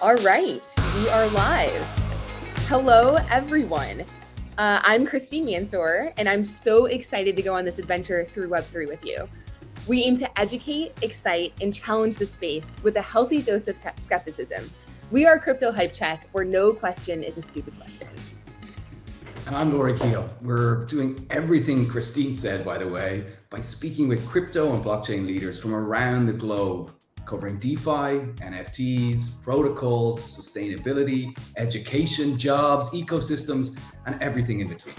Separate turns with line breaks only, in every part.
All right, we are live. Hello, everyone. I'm Christine Mansour, and I'm so excited to go on this adventure through Web3 with you. We aim to educate, excite, and challenge the space with a healthy dose of skepticism. We are Crypto Hype Check, where no question is a stupid question.
And I'm Laurie Keogh. We're doing everything Christine said, by the way, by speaking with crypto and blockchain leaders from around the globe, covering DeFi, NFTs, protocols, sustainability, education, jobs, ecosystems, and everything in between.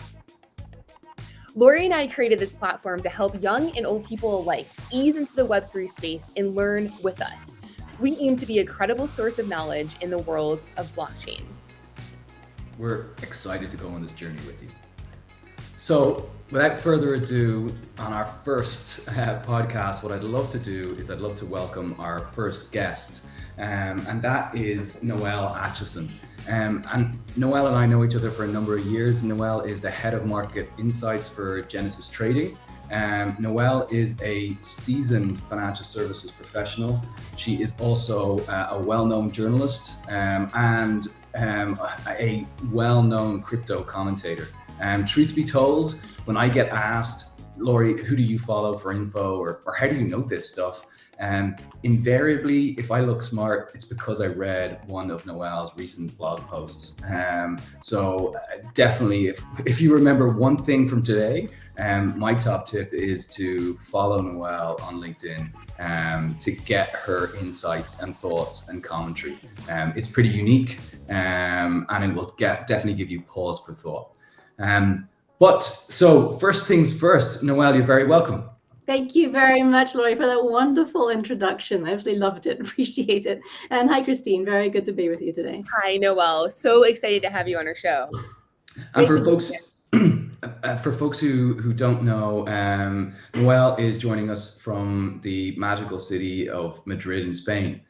Laurie and I created this platform to help young and old people alike ease into the Web3 space and learn with us. We aim to be a credible source of knowledge in the world of blockchain.
We're excited to go on this journey with you. So without further ado, on our first podcast, what I'd love to do is I'd love to welcome our first guest, and that is Noelle Acheson. And Noelle and I know each other for a number of years. Noelle is the head of market insights for Genesis Trading. Noelle is a seasoned financial services professional. She is also a well-known journalist and a well-known crypto commentator. Truth be told, when I get asked, Laurie, who do you follow for info or how do you know this stuff? Invariably, if I look smart, it's because I read one of Noelle's recent blog posts. So definitely, if you remember one thing from today, my top tip is to follow Noelle on LinkedIn to get her insights and thoughts and commentary. It's pretty unique and it will definitely give you pause for thought. But so first things first, Noelle, you're very welcome.
Thank you very much, Laurie, for that wonderful introduction. I absolutely loved it. Appreciate it. And hi, Christine. Very good to be with you today.
Hi, Noelle. So excited to have you on our show.
And for folks who don't know, Noelle is joining us from the magical city of Madrid in Spain.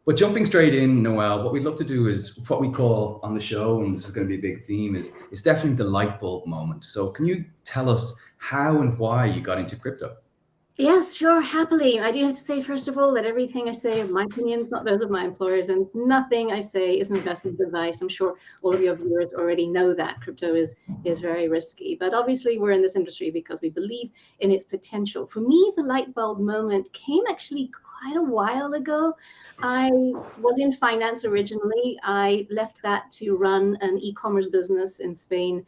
But jumping straight in, Noelle, what we'd love to do is what we call on the show, and this is going to be a big theme, is definitely the light bulb moment. So can you tell us how and why you got into crypto?
Yes, sure, happily. I do have to say, first of all, that everything I say are my opinions, not those of my employers, and nothing I say is investment advice. I'm sure all of your viewers already know that crypto is very risky, but obviously we're in this industry because we believe in its potential. For me, the light bulb moment came actually quite a while ago. I was in finance originally. I left that to run an e-commerce business in Spain.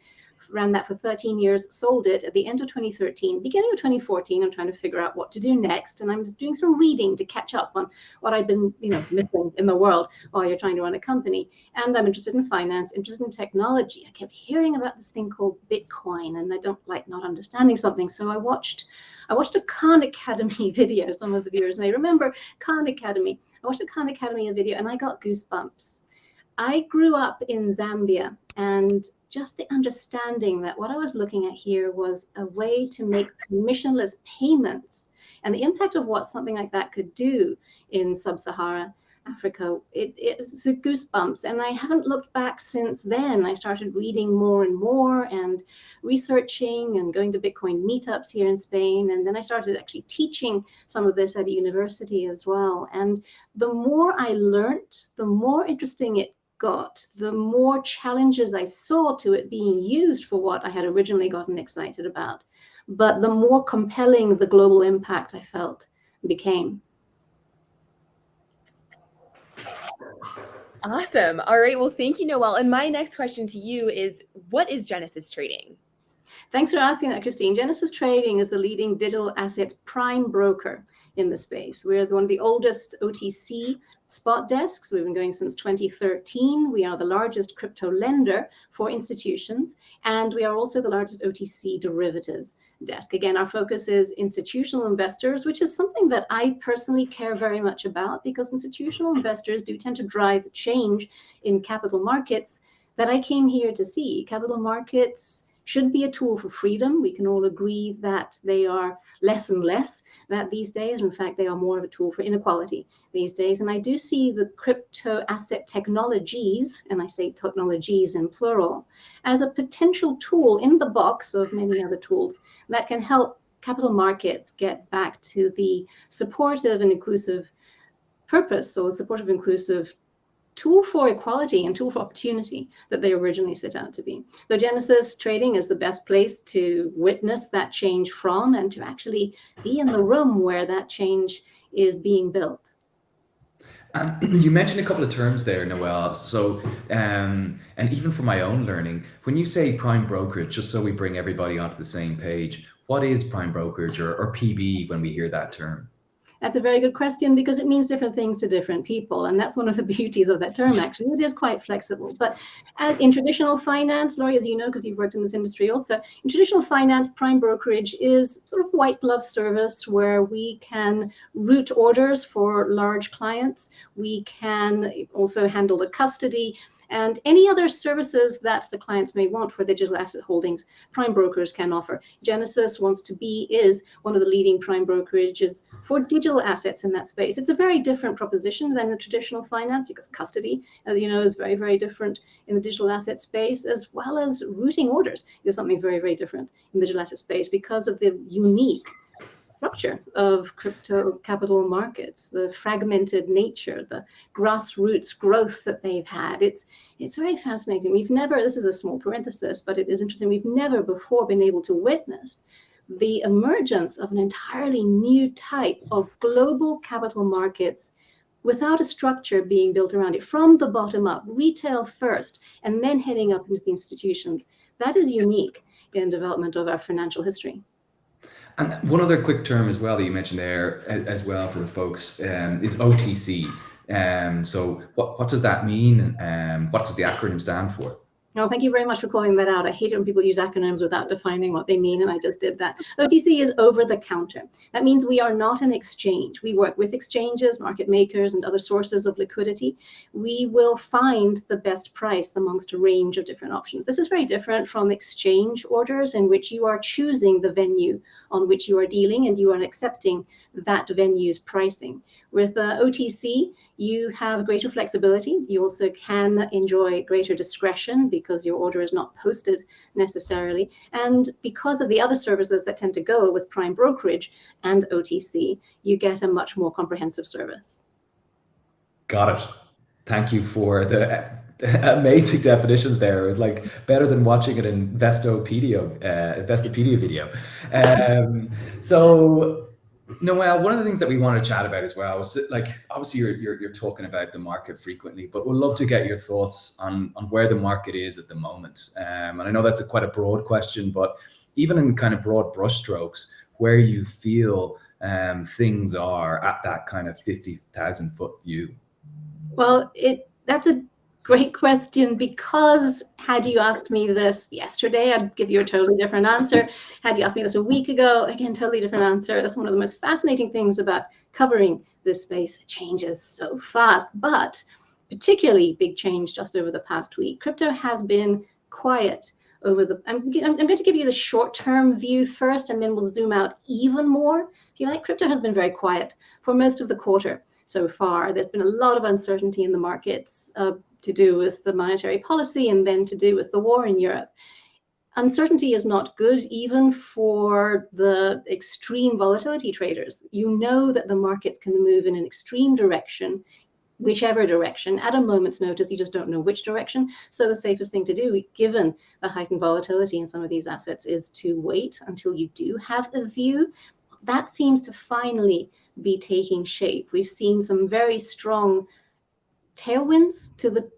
Ran that for 13 years, sold it at the end of 2013. Beginning of 2014, I'm trying to figure out what to do next. And I'm doing some reading to catch up on what I've been missing in the world while you're trying to run a company. And I'm interested in finance, interested in technology. I kept hearing about this thing called Bitcoin, and I don't like not understanding something. So I watched a Khan Academy video. Some of the viewers may remember Khan Academy. I watched a Khan Academy video and I got goosebumps. I grew up in Zambia, and just the understanding that what I was looking at here was a way to make permissionless payments and the impact of what something like that could do in sub-Saharan Africa, it's a goosebumps. And I haven't looked back since then. I started reading more and more and researching and going to Bitcoin meetups here in Spain. And then I started actually teaching some of this at a university as well. And the more I learned, the more interesting it got, the more challenges I saw to it being used for what I had originally gotten excited about, but the more compelling the global impact I felt became.
Awesome. All right. Well, thank you, Noelle. And my next question to you is, what is Genesis Trading?
Thanks for asking that, Christine. Genesis Trading is the leading digital assets prime broker in the space. We're one of the oldest OTC spot desks. We've been going since 2013. We are the largest crypto lender for institutions, and we are also the largest OTC derivatives desk. Again, our focus is institutional investors, which is something that I personally care very much about, because institutional investors do tend to drive the change in capital markets that I came here to see. Capital markets should be a tool for freedom. We can all agree that they are less and less that these days. In fact, they are more of a tool for inequality these days. And I do see the crypto asset technologies, and I say technologies in plural, as a potential tool in the box of many other tools that can help capital markets get back to the supportive and inclusive purpose, or supportive inclusive tool for equality and tool for opportunity that they originally set out to be. So Genesis trading is the best place to witness that change from, and to actually be in the room where that change is being built.
And you mentioned a couple of terms there, Noelle. So, and even for my own learning, when you say prime brokerage, just so we bring everybody onto the same page, what is prime brokerage or PB when we hear that term?
That's a very good question, because it means different things to different people. And that's one of the beauties of that term, actually. It is quite flexible. But in traditional finance, Laurie, as you know, because you've worked in this industry also, in traditional finance, prime brokerage is sort of white glove service where we can route orders for large clients. We can also handle the custody and any other services that the clients may want for digital asset holdings. Prime brokers can offer. Genesis is one of the leading prime brokerages for digital assets in that space. It's a very different proposition than the traditional finance, because custody, as you know, is very, very different in the digital asset space, as well as routing orders is something very, very different in the digital asset space because of the unique structure of crypto capital markets, the fragmented nature, the grassroots growth that they've had. It's very fascinating. This is a small parenthesis, but it is interesting. We've never before been able to witness the emergence of an entirely new type of global capital markets without a structure being built around it from the bottom up, retail first, and then heading up into the institutions. That is unique in development of our financial history.
And one other quick term as well that you mentioned there as well for the folks is OTC. So what does that mean? What does the acronym stand for?
No, thank you very much for calling that out. I hate it when people use acronyms without defining what they mean, and I just did that. OTC is over the counter. That means we are not an exchange. We work with exchanges, market makers, and other sources of liquidity. We will find the best price amongst a range of different options. This is very different from exchange orders, in which you are choosing the venue on which you are dealing and you are accepting that venue's pricing. With OTC, you have greater flexibility. You also can enjoy greater discretion because your order is not posted necessarily. And because of the other services that tend to go with prime brokerage and OTC, you get a much more comprehensive service.
Got it. Thank you for the amazing definitions there. It was like better than watching an Investopedia video. So Noelle, one of the things that we want to chat about as well was that, like, obviously you're talking about the market frequently, but we'd love to get your thoughts on where the market is at the moment. And I know that's quite a broad question, but even in kind of broad brushstrokes, where you feel things are at that kind of 50,000 foot view.
Well, that's a great question, because had you asked me this yesterday, I'd give you a totally different answer. Had you asked me this a week ago, again, totally different answer. That's one of the most fascinating things about covering this space. It changes so fast, but particularly big change just over the past week. Crypto has been quiet over the, I'm going to give you the short-term view first, and then we'll zoom out even more. If you like, crypto has been very quiet for most of the quarter so far. There's been a lot of uncertainty in the markets, to do with the monetary policy and then to do with the war in Europe. Uncertainty is not good, even for the extreme volatility traders. You know that the markets can move in an extreme direction, whichever direction, at a moment's notice. You just don't know which direction. So the safest thing to do, given the heightened volatility in some of these assets, is to wait until you do have a view. That seems to finally be taking shape. We've seen some very strong tailwinds to the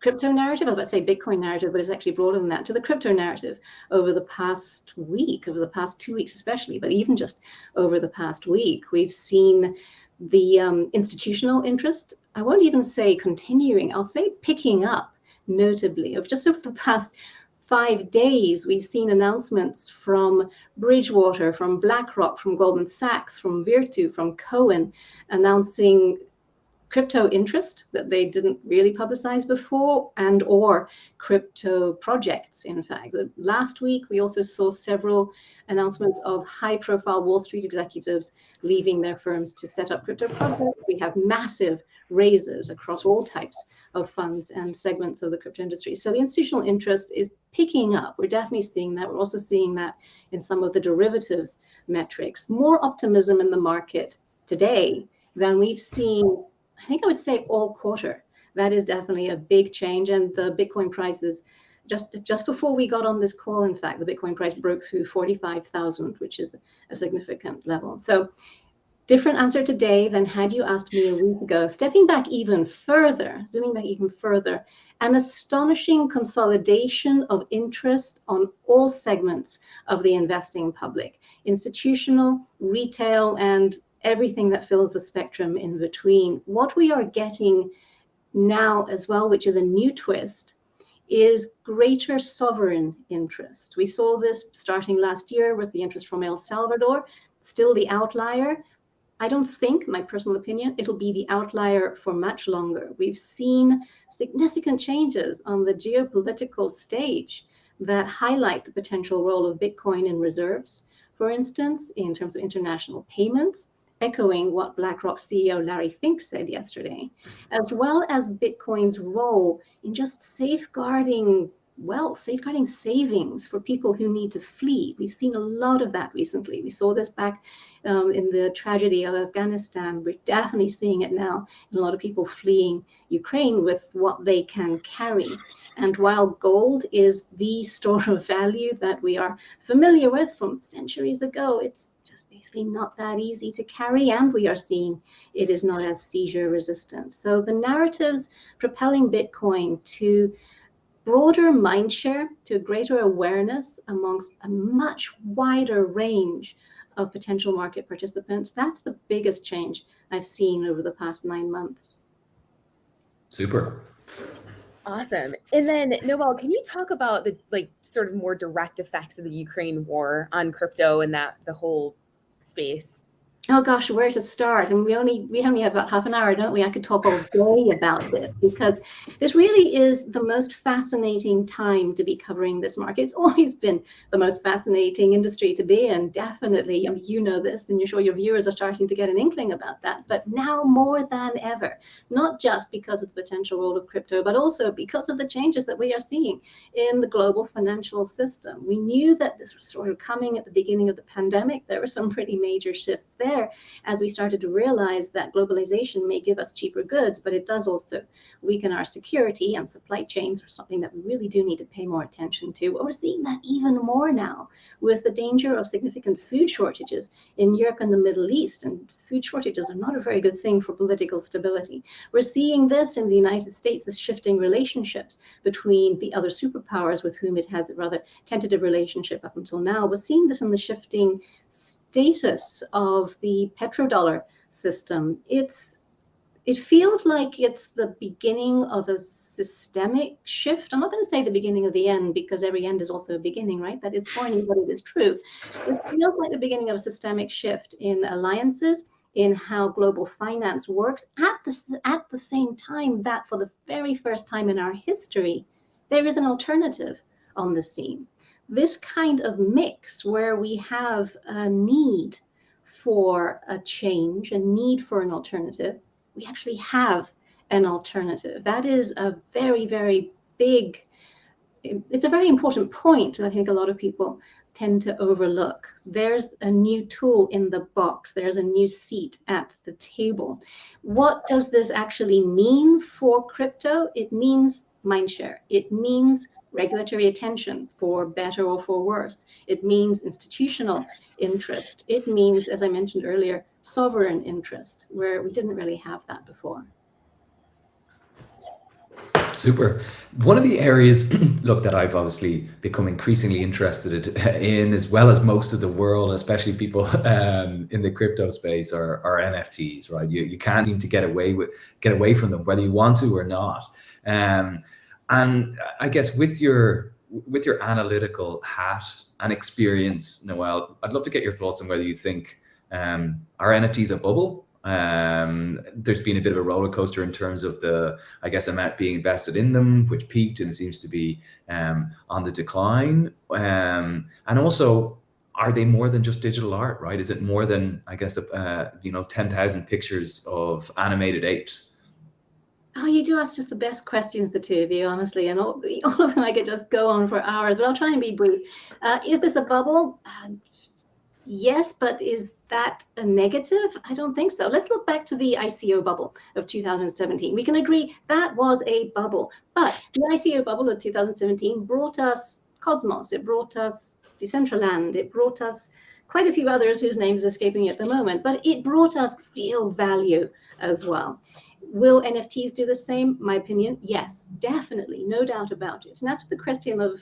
crypto narrative. I was about to say Bitcoin narrative, but it's actually broader than that, to the crypto narrative over the past week, over the past 2 weeks especially, but even just over the past week. We've seen the institutional interest, I won't even say continuing, I'll say picking up notably. Of just over the past 5 days, we've seen announcements from Bridgewater, from BlackRock, from Goldman Sachs, from Virtu, from Cohen, announcing crypto interest that they didn't really publicize before, and or crypto projects. In fact, last week we also saw several announcements of high-profile Wall Street executives leaving their firms to set up crypto projects. We have massive raises across all types of funds and segments of the crypto industry. So the institutional interest is picking up. We're definitely seeing that. We're also seeing that in some of the derivatives metrics. More optimism in the market today than we've seen, I think I would say, all quarter. That is definitely a big change. And the Bitcoin prices, just before we got on this call, in fact, the Bitcoin price broke through 45,000, which is a significant level. So different answer today than had you asked me a week ago. Stepping back even further, zooming back even further, an astonishing consolidation of interest on all segments of the investing public, institutional, retail, and everything that fills the spectrum in between. What we are getting now as well, which is a new twist, is greater sovereign interest. We saw this starting last year with the interest from El Salvador, still the outlier. I don't think, my personal opinion, it'll be the outlier for much longer. We've seen significant changes on the geopolitical stage that highlight the potential role of Bitcoin in reserves, for instance, in terms of international payments, echoing what BlackRock CEO Larry Fink said yesterday, as well as Bitcoin's role in just safeguarding wealth, safeguarding savings for people who need to flee. We've seen a lot of that recently. We saw this back in the tragedy of Afghanistan. We're definitely seeing it now in a lot of people fleeing Ukraine with what they can carry. And while gold is the store of value that we are familiar with from centuries ago, it's just basically not that easy to carry, and we are seeing it is not as seizure resistant. So the narratives propelling Bitcoin to broader mindshare, to greater awareness amongst a much wider range of potential market participants, that's the biggest change I've seen over the past 9 months.
Super.
Awesome. And then Noelle, can you talk about the sort of more direct effects of the Ukraine war on crypto and the whole space?
Oh gosh, where to start? And we only have about half an hour, don't we? I could talk all day about this, because this really is the most fascinating time to be covering this market. It's always been the most fascinating industry to be in, definitely. I mean, you know this, and you're sure your viewers are starting to get an inkling about that. But now more than ever, not just because of the potential role of crypto, but also because of the changes that we are seeing in the global financial system. We knew that this was sort of coming at the beginning of the pandemic. There were some pretty major shifts there, as we started to realize that globalization may give us cheaper goods, but it does also weaken our security, and supply chains are something that we really do need to pay more attention to. But we're seeing that even more now with the danger of significant food shortages in Europe and the Middle East. And food shortages are not a very good thing for political stability. We're seeing this in the United States, as shifting relationships between the other superpowers with whom it has a rather tentative relationship up until now. We're seeing this in the shifting status of the petrodollar system. It feels like it's the beginning of a systemic shift. I'm not going to say the beginning of the end, because every end is also a beginning, right? That is corny, but it is true. It feels like the beginning of a systemic shift in alliances, in how global finance works, at the same time that for the very first time in our history, there is an alternative on the scene. This kind of mix where we have a need for a change, a need for an alternative, we actually have an alternative. That is a very, very big, it's a very important point that I think a lot of people tend to overlook. There's a new tool in the box. There's a new seat at the table. What does this actually mean for crypto? It means mindshare. It means regulatory attention, for better or for worse. It means institutional interest. It means, as I mentioned earlier, sovereign interest, where we didn't really have that before.
Super. One of the areas, look, that I've obviously become increasingly interested in, as well as most of the world, and especially people in the crypto space, are NFTs, right? You can't seem to get away from them, whether you want to or not. And I guess with your analytical hat and experience, Noelle, I'd love to get your thoughts on whether you think are NFTs a bubble? There's been a bit of a roller coaster in terms of the, I guess, amount being invested in them, which peaked and seems to be on the decline. And also, are they more than just digital art, right? Is it more than, I guess, 10,000 pictures of animated apes?
Oh, you do ask just the best questions, the two of you, honestly, and all of them I could just go on for hours, but I'll try and be brief. Is this a bubble? Yes, but is that a negative? I don't think so. Let's look back to the ICO bubble of 2017. We can agree that was a bubble, but the ICO bubble of 2017 brought us Cosmos, it brought us Decentraland, it brought us quite a few others whose names are escaping at the moment, but it brought us real value as well. Will NFTs do the same? My opinion, yes, definitely, no doubt about it. And that's the question of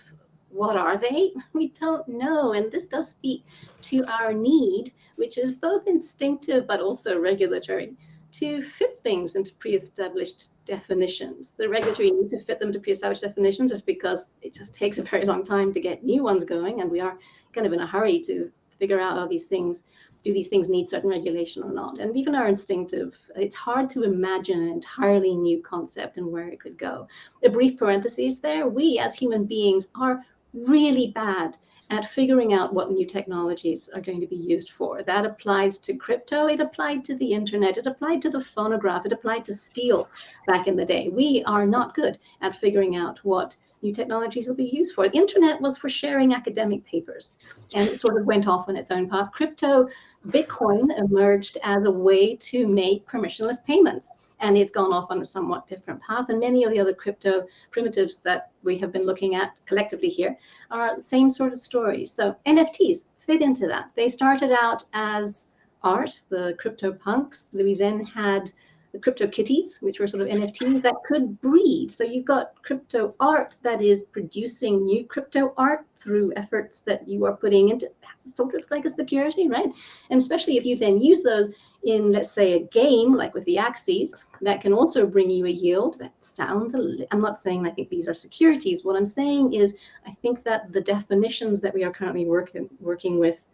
what are they? We don't know. And this does speak to our need, which is both instinctive but also regulatory, to fit things into pre-established definitions. The regulatory need to fit them to pre-established definitions is because it just takes a very long time to get new ones going, and we are kind of in a hurry to figure out how these things do these things need certain regulation or not. And even our instinctive, it's hard to imagine an entirely new concept and where it could go. A brief parenthesis there, we as human beings are really bad at figuring out what new technologies are going to be used for. That applies to crypto, it applied to the internet, it applied to the phonograph, it applied to steel back in the day. We are not good at figuring out what new technologies will be used for. The internet was for sharing academic papers, and it sort of went off on its own path. Crypto, Bitcoin emerged as a way to make permissionless payments, and it's gone off on a somewhat different path. And many of the other crypto primitives that we have been looking at collectively here are the same sort of stories. So NFTs fit into that. They started out as art, the crypto punks. We then had the crypto kitties, which were sort of NFTs that could breed. So you've got crypto art that is producing new crypto art through efforts that you are putting into. That's sort of like a security, right? And especially if you then use those in, let's say, a game like with the Axes, that can also bring you a yield. That sounds, I'm not saying I think these are securities. What I'm saying is I think that the definitions that we are currently working with,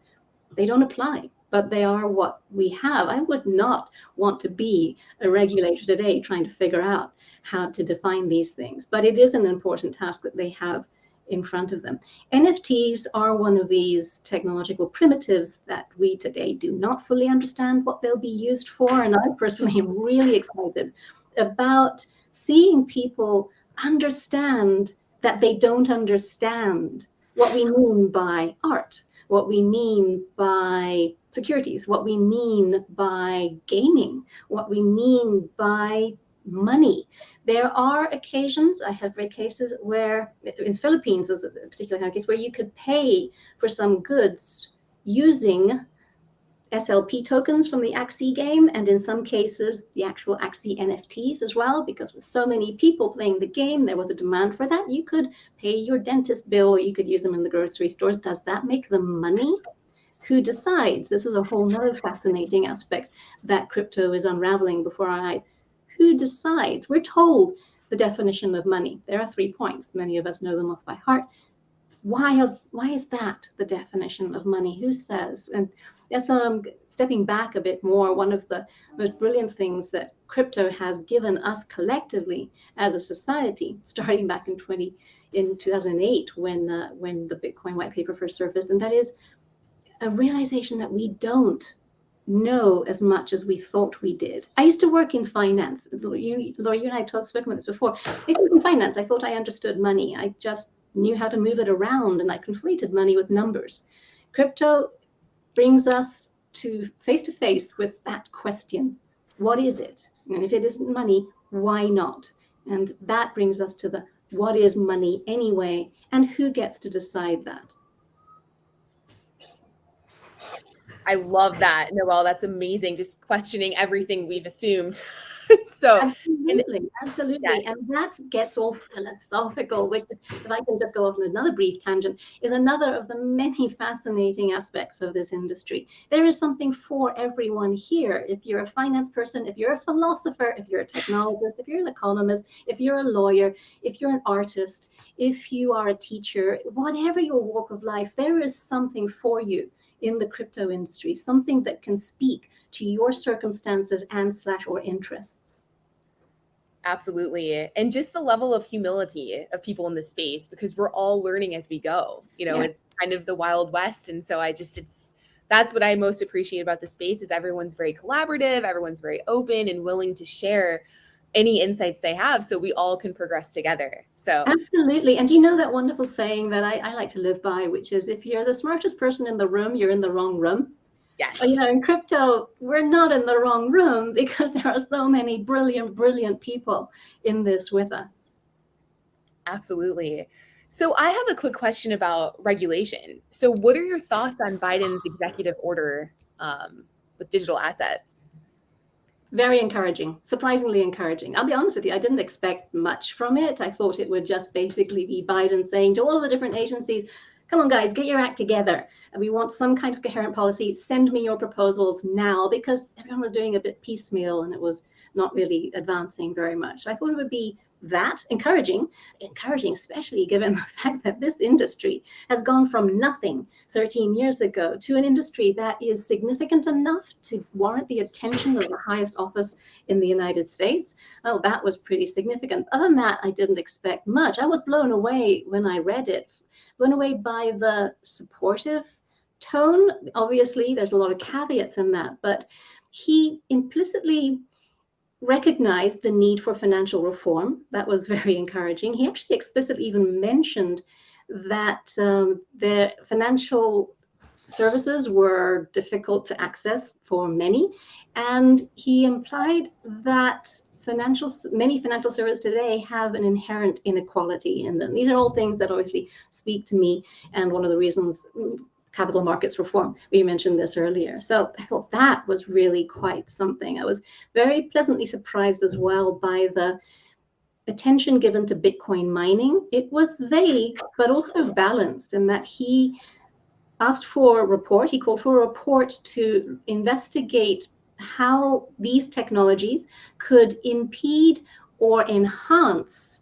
they don't apply, but they are what we have. I would not want to be a regulator today trying to figure out how to define these things, but it is an important task that they have in front of them. NFTs are one of these technological primitives that we today do not fully understand what they'll be used for. And I personally am really excited about seeing people understand that they don't understand what we mean by art, what we mean by securities, what we mean by gaming, what we mean by money. There are occasions, I have read cases where, in Philippines is a particular kind of case, where you could pay for some goods using SLP tokens from the Axie game, and in some cases, the actual Axie NFTs as well, because with so many people playing the game, there was a demand for that. You could pay your dentist bill, or you could use them in the grocery stores. Does that make them money? Who decides? This is a whole nother fascinating aspect that crypto is unraveling before our eyes. Who decides? We're told the definition of money. There are 3 points. Many of us know them off by heart. Why is that the definition of money? Who says? And as stepping back a bit more, one of the most brilliant things that crypto has given us collectively as a society, starting back in 2008 when the Bitcoin white paper first surfaced, and that is a realization that we don't know as much as we thought we did. I used to work in finance. Laura, you and I talked about this before. I used to work in finance. I thought I understood money. I just knew how to move it around, and I conflated money with numbers. Crypto brings us to face with that question. What is it? And if it isn't money, why not? And that brings us to the what is money anyway, and who gets to decide that?
I love that, Noelle. That's amazing. Just questioning everything we've assumed. So,
absolutely. Yes. And that gets all philosophical, which, if I can just go off on another brief tangent, is another of the many fascinating aspects of this industry. There is something for everyone here. If you're a finance person, if you're a philosopher, if you're a technologist, if you're an economist, if you're a lawyer, if you're an artist, if you are a teacher, whatever your walk of life, there is something for you in the crypto industry, something that can speak to your circumstances and/or interests.
Absolutely. And just the level of humility of people in the space, because we're all learning as we go. It's kind of the Wild West. And so that's what I most appreciate about the space is everyone's very collaborative, everyone's very open and willing to share. any insights they have so we all can progress together. So
absolutely. And you know that wonderful saying that I like to live by, which is, if you're the smartest person in the room, you're in the wrong room.
yes,
You know, in crypto, we're not in the wrong room because there are so many brilliant people in this with us.
absolutely. So I have a quick question about regulation. So what are your thoughts on Biden's executive order with digital assets?
Very encouraging, surprisingly encouraging. I'll be honest with you, I didn't expect much from it. I thought it would just basically be Biden saying to all of the different agencies, come on, guys, get your act together. And we want some kind of coherent policy. Send me your proposals now, because everyone was doing a bit piecemeal and it was not really advancing very much. So I thought it would be that encouraging, especially given the fact that this industry has gone from nothing 13 years ago to an industry that is significant enough to warrant the attention of the highest office in the United States. Well, that was pretty significant. Other than that, I didn't expect much. I was blown away when I read it, blown away by the supportive tone. Obviously, there's a lot of caveats in that, but he implicitly recognized the need for financial reform. That was very encouraging. He actually explicitly even mentioned that the financial services were difficult to access for many, and he implied that many financial services today have an inherent inequality in them. These are all things that obviously speak to me, and one of the reasons capital markets reform. We mentioned this earlier. So I thought that was really quite something. I was very pleasantly surprised as well by the attention given to Bitcoin mining. It was vague, but also balanced in that he asked for a report. He called for a report to investigate how these technologies could impede or enhance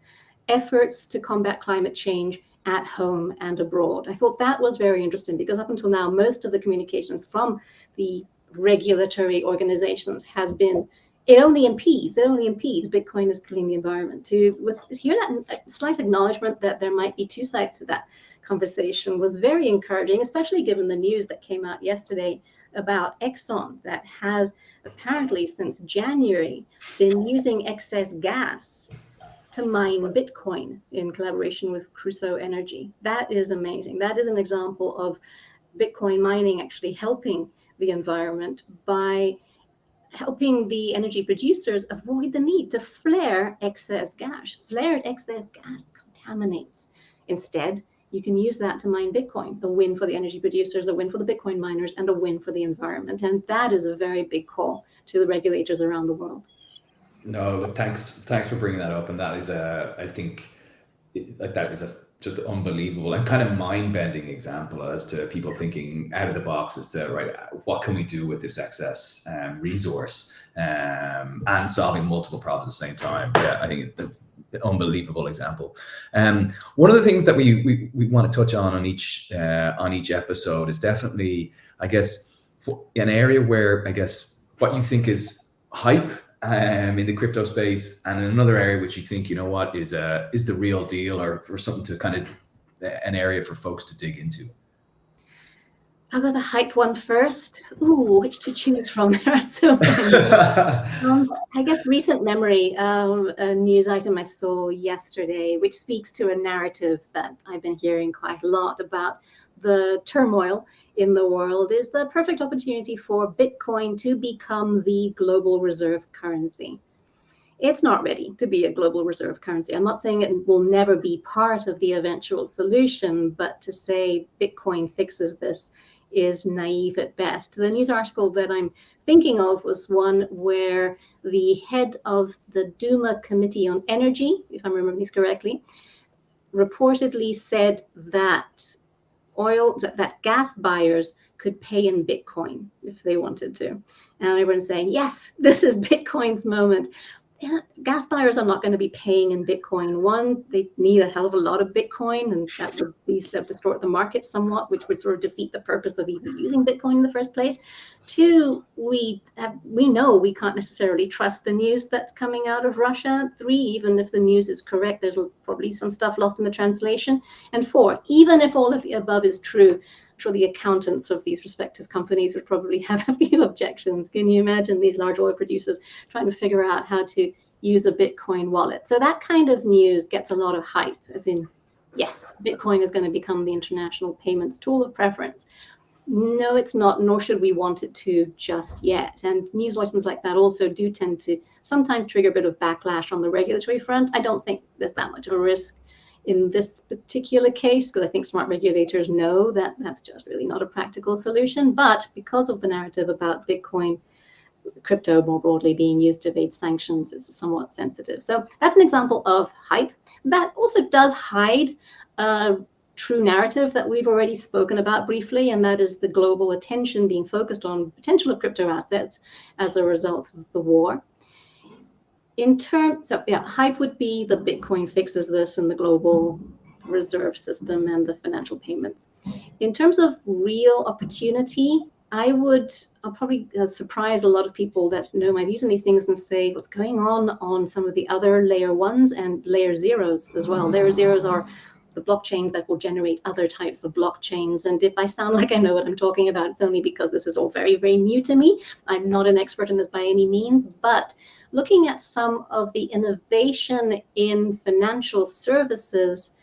efforts to combat climate change at home and abroad. I thought that was very interesting, because up until now, most of the communications from the regulatory organizations has been, it only impedes. Bitcoin is killing the environment. To hear that slight acknowledgement that there might be two sides to that conversation was very encouraging, especially given the news that came out yesterday about Exxon, that has apparently since January been using excess gas to mine Bitcoin in collaboration with Crusoe Energy. That is amazing. That is an example of Bitcoin mining actually helping the environment by helping the energy producers avoid the need to flare excess gas. Flared excess gas contaminates. Instead, you can use that to mine Bitcoin. A win for the energy producers, a win for the Bitcoin miners, and a win for the environment. And that is a very big call to the regulators around the world.
No, look, thanks for bringing that up. And that is I think that is a just unbelievable and kind of mind-bending example as to people thinking out of the box as to, right, what can we do with this excess resource, and solving multiple problems at the same time. Yeah, I think an unbelievable example. One of the things that we want to touch on each episode is definitely, I guess, an area where, I guess, what you think is hype in the crypto space, and in another area which you think, you know what, is the real deal, or for something to kind of an area for folks to dig into.
I'll go the hype one first. Ooh, which to choose from? There are so many. I guess recent memory, a news item I saw yesterday, which speaks to a narrative that I've been hearing quite a lot about. The turmoil in the world is the perfect opportunity for Bitcoin to become the global reserve currency. It's not ready to be a global reserve currency. I'm not saying it will never be part of the eventual solution, but to say Bitcoin fixes this is naive at best. The news article that I'm thinking of was one where the head of the Duma Committee on Energy, if I'm remembering this correctly, reportedly said that gas buyers could pay in Bitcoin if they wanted to. And everyone's saying, yes, this is Bitcoin's moment. Yeah, gas buyers are not going to be paying in Bitcoin. One, they need a hell of a lot of Bitcoin, and that would distort the market somewhat, which would sort of defeat the purpose of even using Bitcoin in the first place. Two, we know we can't necessarily trust the news that's coming out of Russia. Three, even if the news is correct, there's probably some stuff lost in the translation. And four, even if all of the above is true, I'm sure the accountants of these respective companies would probably have a few objections. Can you imagine these large oil producers trying to figure out how to use a Bitcoin wallet. So that kind of news gets a lot of hype, as in, yes, Bitcoin is going to become the international payments tool of preference. No, it's not, nor should we want it to just yet. And news items like that also do tend to sometimes trigger a bit of backlash on the regulatory front. I don't think there's that much of a risk in this particular case, because I think smart regulators know that that's just really not a practical solution. But because of the narrative about Bitcoin, crypto more broadly being used to evade sanctions, is somewhat sensitive. So that's an example of hype. That also does hide true narrative that we've already spoken about briefly, and that is the global attention being focused on potential of crypto assets as a result of the war. Hype would be the Bitcoin fixes this and the global reserve system and the financial payments. In terms of real opportunity, I'll probably surprise a lot of people that know my views on these things and say what's going on some of the other layer ones and layer zeros as well. Layer zeros are the blockchains that will generate other types of blockchains. And if I sound like I know what I'm talking about, it's only because this is all very, very new to me. I'm not an expert in this by any means, but looking at some of the innovation in financial services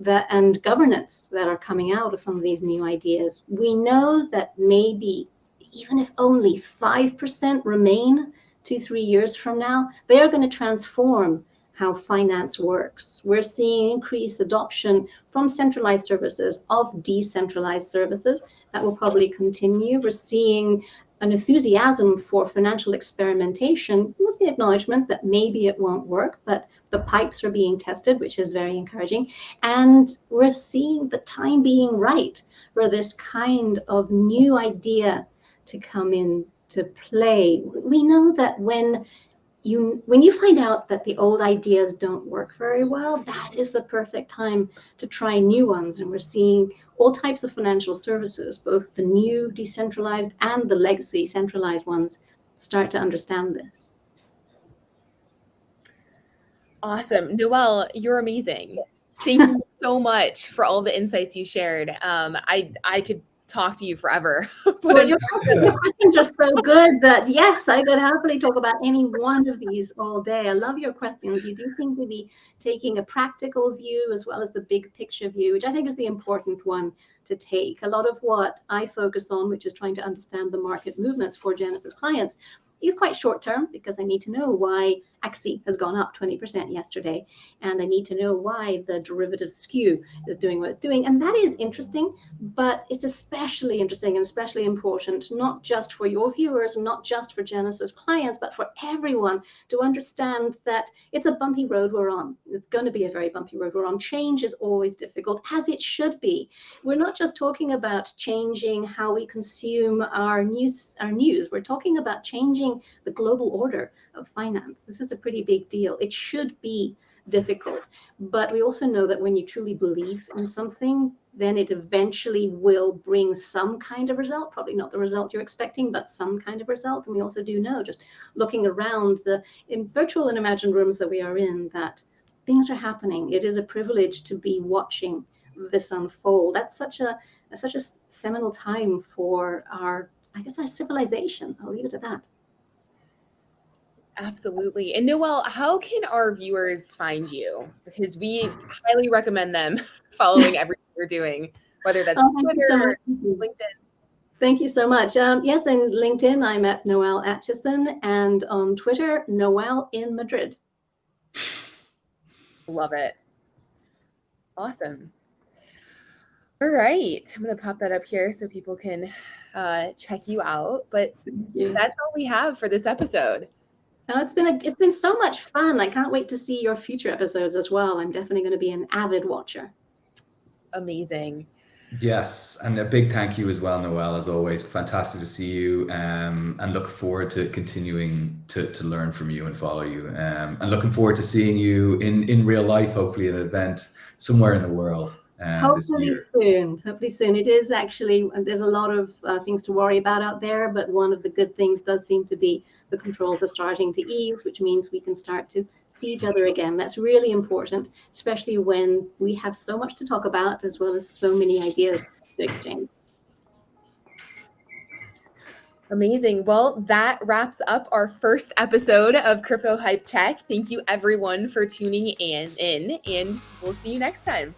and governance that are coming out of some of these new ideas, we know that maybe even if only 5% remain 2-3 years from now, they are going to transform how finance works. We're seeing increased adoption from centralized services of decentralized services. That will probably continue. We're seeing an enthusiasm for financial experimentation with the acknowledgement that maybe it won't work, but the pipes are being tested, which is very encouraging. And we're seeing the time being right for this kind of new idea to come into play. We know that when you find out that the old ideas don't work very well, that is the perfect time to try new ones. And we're seeing all types of financial services, both the new decentralized and the legacy centralized ones, start to understand this.
Awesome. Noelle, you're amazing. Thank you so much for all the insights you shared. I could talk to you forever.
Well, your questions are so good that, yes, I could happily talk about any one of these all day. I love your questions. You do seem to be taking a practical view as well as the big picture view, which I think is the important one to take. A lot of what I focus on, which is trying to understand the market movements for Genesis clients, is quite short term, because I need to know why AXI has gone up 20% yesterday, and I need to know why the derivative skew is doing what it's doing. And that is interesting, but it's especially interesting and especially important, not just for your viewers and not just for Genesis clients, but for everyone to understand that it's a bumpy road we're on. It's going to be a very bumpy road we're on. Change is always difficult, as it should be. We're not just talking about changing how we consume our news. We're talking about changing the global order of finance. This is a pretty big deal. It should be difficult, but we also know that when you truly believe in something, then it eventually will bring some kind of result, probably not the result you're expecting, but some kind of result. And we also do know, just looking around in virtual and imagined rooms that we are in, that things are happening. It is a privilege to be watching this unfold. That's such a seminal time for our civilization. I'll leave it at that.
Absolutely. And Noelle, how can our viewers find you? Because we highly recommend them following everything you're doing, whether that's Twitter or LinkedIn.
Thank you so much. Yes, in LinkedIn, I'm at Noelle Acheson, and on Twitter, Noelle in Madrid.
Love it. Awesome. All right. I'm going to pop that up here so people can check you out. But that's all we have for this episode.
Oh, it's been so much fun. I can't wait to see your future episodes as well. I'm definitely going to be an avid watcher.
Amazing.
Yes, and a big thank you as well, Noelle. As always, fantastic to see you, and look forward to continuing to learn from you and follow you, and looking forward to seeing you in real life, hopefully at an event somewhere in the world.
Hopefully soon. It is actually, there's a lot of things to worry about out there, but one of the good things does seem to be the controls are starting to ease, which means we can start to see each other again. That's really important, especially when we have so much to talk about as well as so many ideas to exchange.
Amazing. Well, that wraps up our first episode of Crypto Hype Check. Thank you everyone for tuning in, and we'll see you next time.